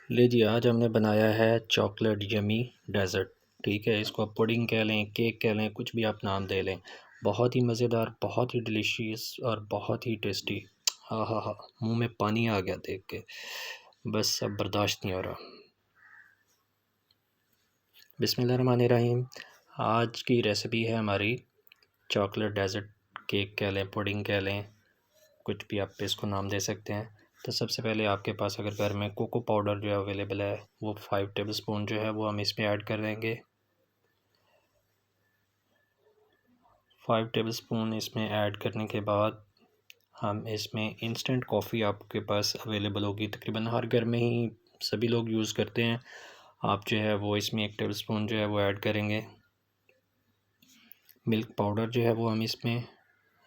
ले जी, आज हमने बनाया है चॉकलेट यमी डेज़र्ट। ठीक है, इसको आप पुडिंग कह लें, केक कह लें, कुछ भी आप नाम दे लें। बहुत ही मज़ेदार, बहुत ही डिलीशियस और बहुत ही टेस्टी। हाँ हाँ हाँ, मुंह में पानी आ गया देख के, बस अब बर्दाश्त नहीं हो रहा। बिस्मिल्लाहिर्रहमानिर्रहीम। आज की रेसिपी है हमारी चॉकलेट डेज़र्ट, केक कह लें, पुडिंग कह लें, कुछ भी आप इसको नाम दे सकते हैं। तो सबसे पहले आपके पास अगर घर में कोको पाउडर जो है अवेलेबल है, वो 5 टेबलस्पून जो है वो हम इसमें ऐड कर देंगे। 5 टेबलस्पून इसमें ऐड करने के बाद हम इसमें इंस्टेंट कॉफ़ी आपके पास अवेलेबल होगी, तकरीबन हर घर में ही सभी लोग यूज़ करते हैं। आप जो है वो इसमें 1 टेबलस्पून जो है वो ऐड करेंगे। मिल्क पाउडर जो है वो हम इसमें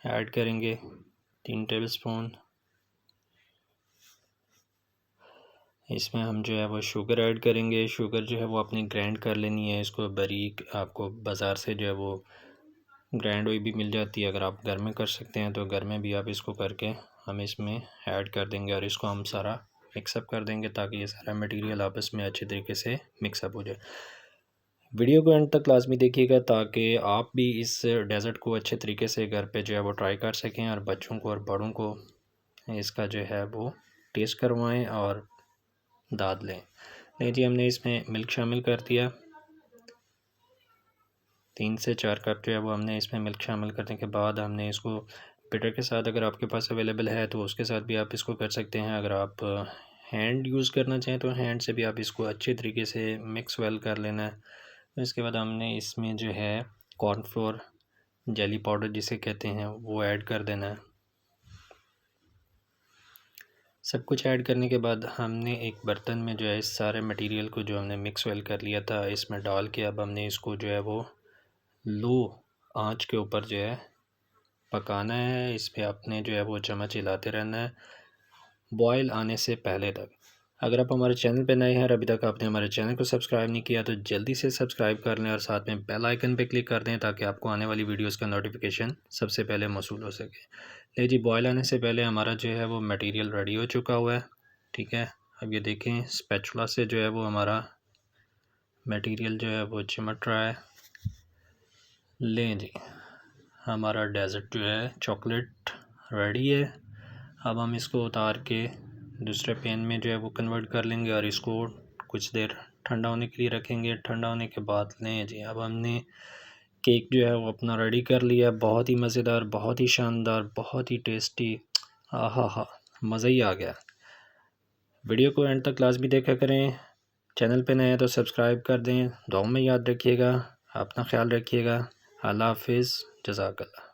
ऐड करेंगे 3 टेबलस्पून। इसमें हम जो है वो शुगर ऐड करेंगे। शुगर जो है वो अपनी ग्राइंड कर लेनी है, इसको बारीक। आपको बाज़ार से जो है वो ग्राइंड हुई भी मिल जाती है, अगर आप घर में कर सकते हैं तो घर में भी आप इसको करके हम इसमें ऐड कर देंगे और इसको हम सारा मिक्सअप कर देंगे ताकि ये सारा मटेरियल आपस में अच्छे तरीके से मिक्सअप हो जाए। वीडियो को एंड तक लाजमी देखिएगा ताकि आप भी इस डेज़र्ट को अच्छे तरीके से घर पे जो है वो ट्राई कर सकें और बच्चों को और बड़ों को इसका जो है वो टेस्ट करवाएं और दाद लें। नहीं जी, हमने इसमें मिल्क शामिल कर दिया। 3 से 4 कप जो है वो हमने इसमें मिल्क शामिल करने के बाद हमने इसको बिटर के साथ, अगर आपके पास अवेलेबल है तो उसके साथ भी आप इसको कर सकते हैं। अगर आप हैंड यूज़ करना चाहें तो हैंड से भी आप इसको अच्छे तरीके से मिक्स वेल कर लेना है। इसके बाद हमने इसमें जो है कॉर्नफ्लोर जेली पाउडर जिसे कहते हैं वो ऐड कर देना है। सब कुछ ऐड करने के बाद हमने एक बर्तन में जो है इस सारे मटेरियल को जो हमने मिक्स वेल कर लिया था इसमें डाल के अब हमने इसको जो है वो लो आंच के ऊपर जो है पकाना है। इस पर आपने जो है वो चम्मच हिलाते रहना है बॉयल आने से पहले तक। अगर आप हमारे चैनल पर नए हैं और अभी तक आपने हमारे चैनल को सब्सक्राइब नहीं किया तो जल्दी से सब्सक्राइब कर लें और साथ में बेल आइकन पर क्लिक कर दें ताकि आपको आने वाली वीडियोस का नोटिफिकेशन सबसे पहले मौसूल हो सके। ले जी, बॉयल आने से पहले हमारा जो है वो मटेरियल रेडी हो चुका हुआ है। ठीक है, अब ये देखें स्पैचुला से जो है वो हमारा मटेरियल जो है वो चिमट रहा है। लें जी, हमारा डेज़र्ट जो है चॉकलेट रेडी है। अब हम इसको उतार के दूसरे पैन में जो है वो कन्वर्ट कर लेंगे और इसको कुछ देर ठंडा होने के लिए रखेंगे। ठंडा होने के बाद लें जी, अब हमने केक जो है वो अपना रेडी कर लिया। बहुत ही मज़ेदार, बहुत ही शानदार, बहुत ही टेस्टी। आहा हा, मज़ा ही आ गया। वीडियो को एंड तक लाजमी देखा करें। चैनल पे नए हैं तो सब्सक्राइब कर दें। दुआ में याद रखिएगा, अपना ख्याल रखिएगा। अल्लाह हाफिज़, जज़ाकल्लाह।